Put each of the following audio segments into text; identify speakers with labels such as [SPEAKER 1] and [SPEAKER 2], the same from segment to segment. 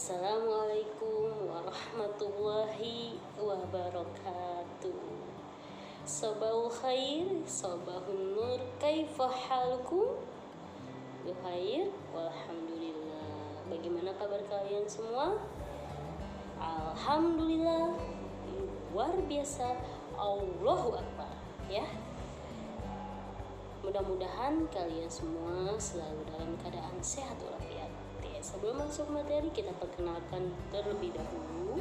[SPEAKER 1] Assalamualaikum warahmatullahi wabarakatuh. Sabahul khair, sabahun nur, kaifa halukum? Bikhair, walhamdulillah. Bagaimana kabar kalian semua? Alhamdulillah, luar biasa. Allahu Akbar, ya. Mudah-mudahan kalian semua selalu dalam keadaan sehat walafiat. Sebelum masuk materi, kita perkenalkan terlebih dahulu.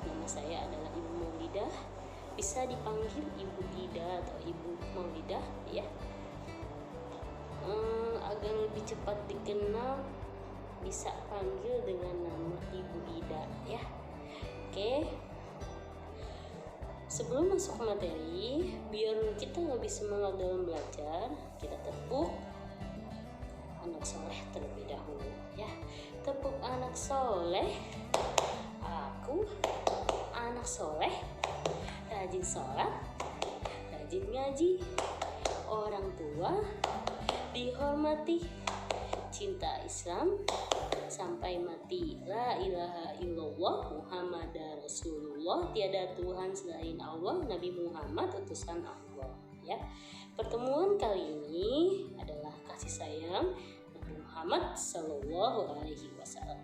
[SPEAKER 1] Nama saya adalah Ibu Maulidah. Bisa dipanggil Ibu Ida atau Ibu Maulidah, ya. Agar lebih cepat dikenal, bisa panggil dengan nama Ibu Ida, ya. Oke. Sebelum masuk materi, biar kita lebih semangat dalam belajar, kita tepuk anak soleh terlebih dahulu, ya. Tepuk anak soleh. Aku anak soleh, rajin sholat, rajin ngaji, orang tua dihormati, cinta Islam sampai mati. La ilaha illallah Muhammadar Rasulullah, tiada Tuhan selain Allah, Nabi Muhammad utusan Allah, ya. Pertemuan kali ini adalah kasih sayang Nabi Muhammad Sallallahu Alaihi Wasallam.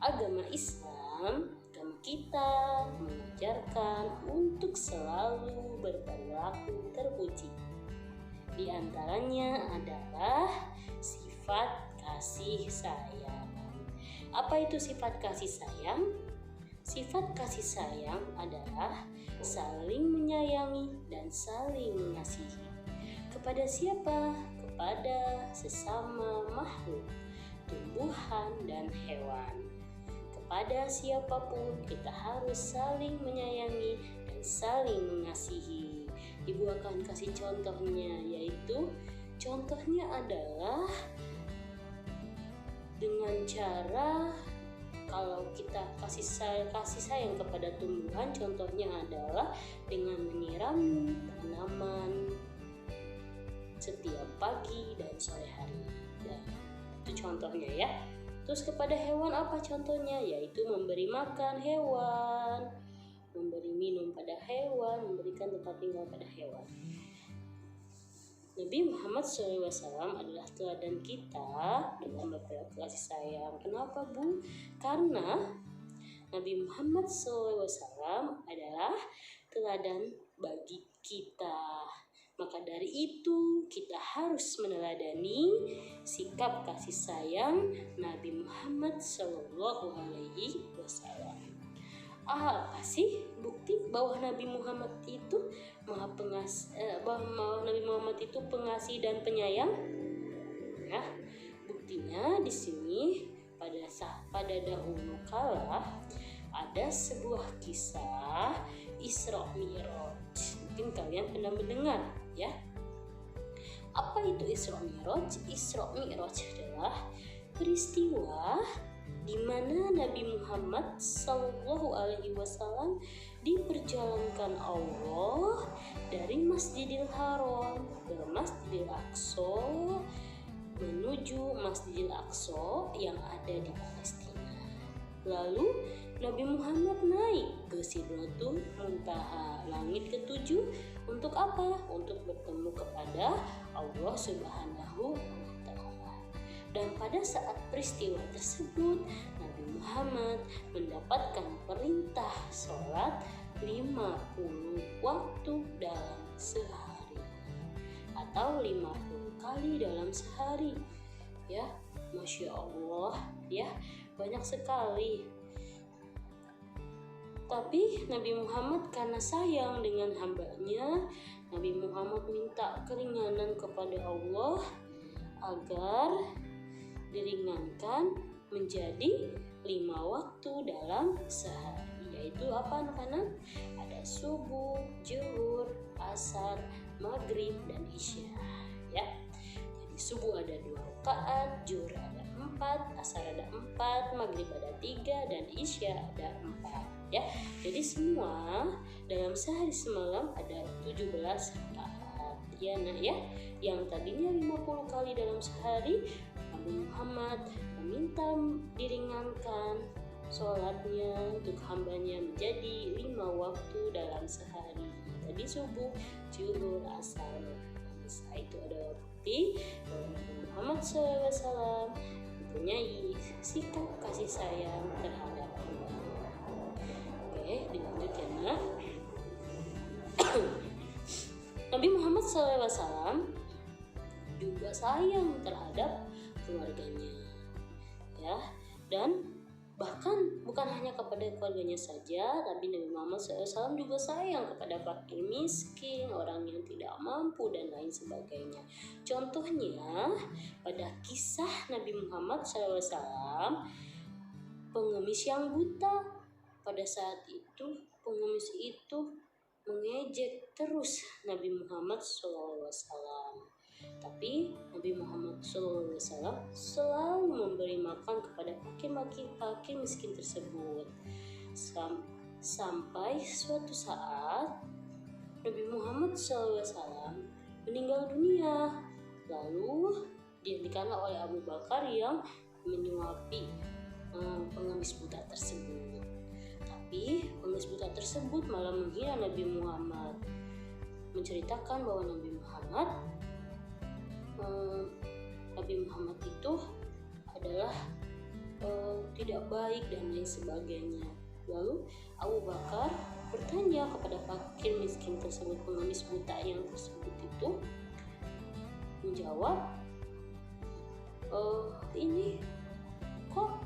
[SPEAKER 1] Agama Islam, agama kita mengajarkan untuk selalu berperilaku terpuji. Di antaranya adalah sifat kasih sayang. Apa itu sifat kasih sayang? Sifat kasih sayang adalah saling menyayangi dan saling mengasihi. Kepada siapa? Kepada sesama makhluk, tumbuhan dan hewan. Kepada siapapun kita harus saling menyayangi dan saling mengasihi. Ibu akan kasih contohnya, yaitu contohnya adalah dengan cara kalau kita kasih sayang kepada tumbuhan, contohnya adalah dengan menyiram tanaman setiap pagi dan sore hari. Dan itu contohnya, ya. Terus kepada hewan apa contohnya? Yaitu memberi makan hewan, memberi minum pada hewan, memberikan tempat tinggal pada hewan. Nabi Muhammad SAW adalah teladan kita dalam berperilaku kasih sayang. Kenapa, Bu? Karena Nabi Muhammad SAW adalah teladan bagi kita. Maka dari itu kita harus meneladani sikap kasih sayang Nabi Muhammad SAW. Apa sih bukti bahwa Nabi Muhammad itu pengasih dan penyayang? Ya, buktinya di sini pada dahulu kala ada sebuah kisah Isra Mi'raj. Mungkin kalian pernah mendengar, ya. Apa itu Isra Mi'raj? Isra Mi'raj adalah peristiwa di mana Nabi Muhammad Sallallahu Alaihi Wasallam diperjalankan Allah dari Masjidil Haram ke Masjidil Aqsa menuju Masjidil Aqsa yang ada di Palestina. Lalu Nabi Muhammad naik ke Sidratul Muntaha, langit ketujuh, untuk apa? Untuk bertemu kepada Allah Subhanahu wa Ta'ala. Dan pada saat peristiwa tersebut, Nabi Muhammad mendapatkan perintah sholat 50 waktu dalam sehari, atau 50 kali dalam sehari. Ya, Masya Allah, ya, banyak sekali. Tapi Nabi Muhammad karena sayang dengan hambanya, Nabi Muhammad minta keringanan kepada Allah agar diringankan menjadi 5 waktu dalam sehari. Yaitu apa, anak-anak? Ada subuh, zuhur, asar, maghrib, dan isya, ya. Jadi subuh ada 2 rakaat, zuhur ada 4, asar ada 4, maghrib ada 3, dan isya ada 4, ya. Jadi semua dalam sehari semalam ada 17 rakaat, Ya nak ya, yang tadinya 50 kali dalam sehari, Nabi Muhammad meminta diringankan sholatnya untuk hambanya menjadi 5 waktu dalam sehari. Tadi subuh, zuhur, asar. Nah, itu ada bukti bahwa Nabi Muhammad SAW mempunyai sikap kasih sayang terhadap hamba. Oke, dilanjut ya nak. Nabi Muhammad SAW juga sayang terhadap keluarganya, ya, dan bahkan bukan hanya kepada keluarganya saja, tapi Nabi Muhammad SAW juga sayang kepada fakir miskin, orang yang tidak mampu dan lain sebagainya. Contohnya pada kisah Nabi Muhammad SAW, pengemis yang buta. Pada saat itu pengemis itu mengejek terus Nabi Muhammad SAW. Tapi Nabi Muhammad SAW selalu memberi makan kepada fakir miskin tersebut. Sampai suatu saat Nabi Muhammad SAW meninggal dunia. Lalu digantikanlah oleh Abu Bakar yang menyuapi pengemis buta tersebut. Tapi pengemis buta tersebut malah menghina Nabi Muhammad, menceritakan bahwa Nabi Muhammad itu adalah tidak baik dan lain sebagainya. Lalu Abu Bakar bertanya kepada fakir miskin tersebut, pengemis buta yang tersebut itu menjawab, ini kok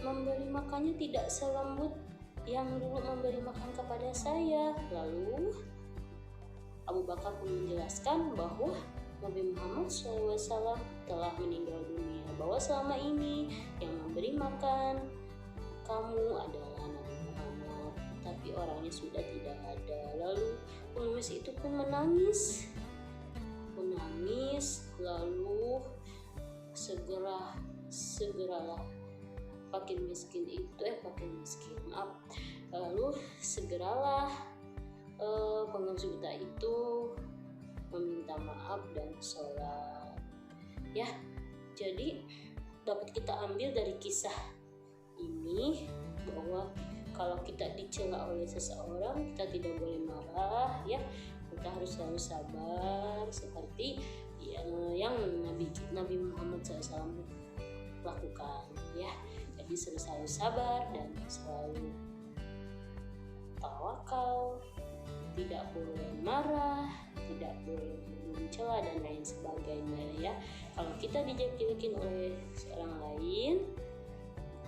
[SPEAKER 1] memberi makannya tidak selembut yang dulu memberi makan kepada saya. Lalu Abu Bakar pun menjelaskan bahwa Nabi Muhammad SAW telah meninggal dunia, bahwa selama ini yang memberi makan kamu adalah Nabi Muhammad, tapi orangnya sudah tidak ada. Lalu pengemis itu pun menangis, lalu segeralah lalu segeralah pengemis buta itu meminta maaf dan sholat. Ya, jadi dapat kita ambil dari kisah ini bahwa kalau kita dicela oleh seseorang, kita tidak boleh marah, ya, kita harus selalu sabar seperti yang Nabi Muhammad SAW lakukan, ya. Jadi selalu sabar dan selalu tawakal, tidak boleh marah, tidak boleh mencela dan lain sebagainya, ya. Kalau kita dijelekin oleh seorang lain,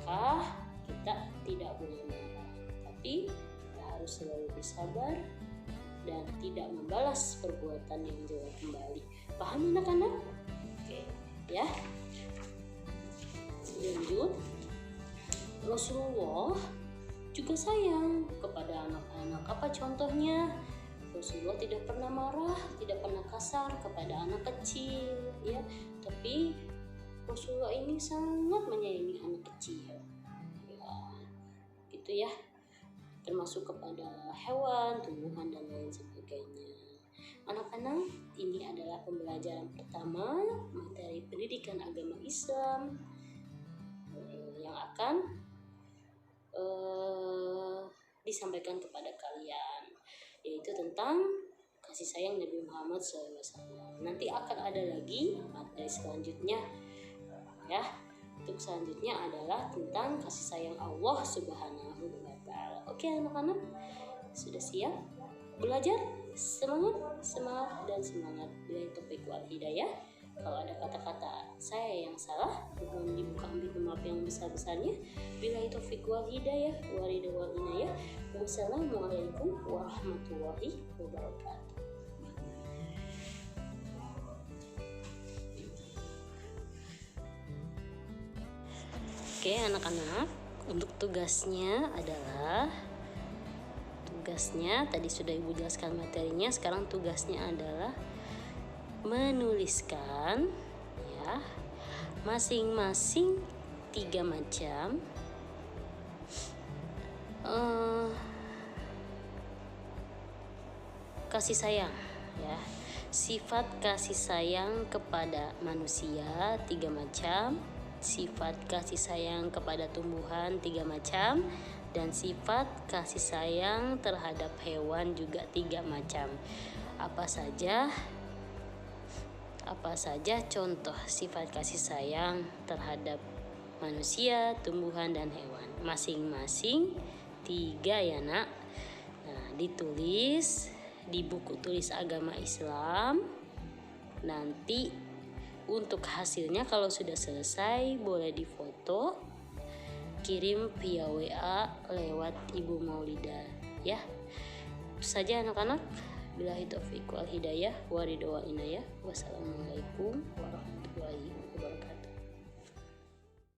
[SPEAKER 1] maka kita tidak boleh marah, tapi kita harus selalu bersabar dan tidak membalas perbuatan yang jelek kembali. Paham anak-anak? Oke, ya. Lanjut, Rasulullah juga sayang kepada anak-anak. Apa contohnya? Rasulullah tidak pernah marah, tidak pernah kasar kepada anak kecil, ya. Tapi Rasulullah ini sangat menyayangi anak kecil, ya, gitu ya. Termasuk kepada hewan, tumbuhan dan lain sebagainya. Anak-anak, ini adalah pembelajaran pertama materi pendidikan agama Islam yang akan disampaikan kepada kalian, yaitu tentang kasih sayang Nabi Muhammad SAW. Nanti akan ada lagi materi selanjutnya, ya. Untuk selanjutnya adalah tentang kasih sayang Allah Subhanahu wa Ta'ala. Oke anak-anak, sudah siap belajar? Semangat dan semangat. Bila taufiq wal hidayah. Kalau ada kata-kata saya yang salah, mohon dibuka ambil maaf yang besar-besarnya. Bila taufiq wal hidayah, waridha wal inayah. Wassalamualaikum warahmatullahi wabarakatuh. Oke anak-anak, untuk tugasnya tadi sudah Ibu jelaskan materinya. Sekarang tugasnya adalah menuliskan, ya, masing-masing 3 macam kasih sayang, ya. Sifat kasih sayang kepada manusia 3 macam, sifat kasih sayang kepada tumbuhan 3 macam, dan sifat kasih sayang terhadap hewan juga 3 macam. Apa saja contoh sifat kasih sayang terhadap manusia, tumbuhan, dan hewan? Masing-masing 3 ya nak. Nah, ditulis di buku tulis agama Islam. Nanti untuk hasilnya kalau sudah selesai boleh difoto, kirim via WA lewat Ibu Maulida ya. Itu saja anak-anak. Billahi taufiq wal hidayah wa ridho wa inayah. Wassalamualaikum warahmatullahi wabarakatuh.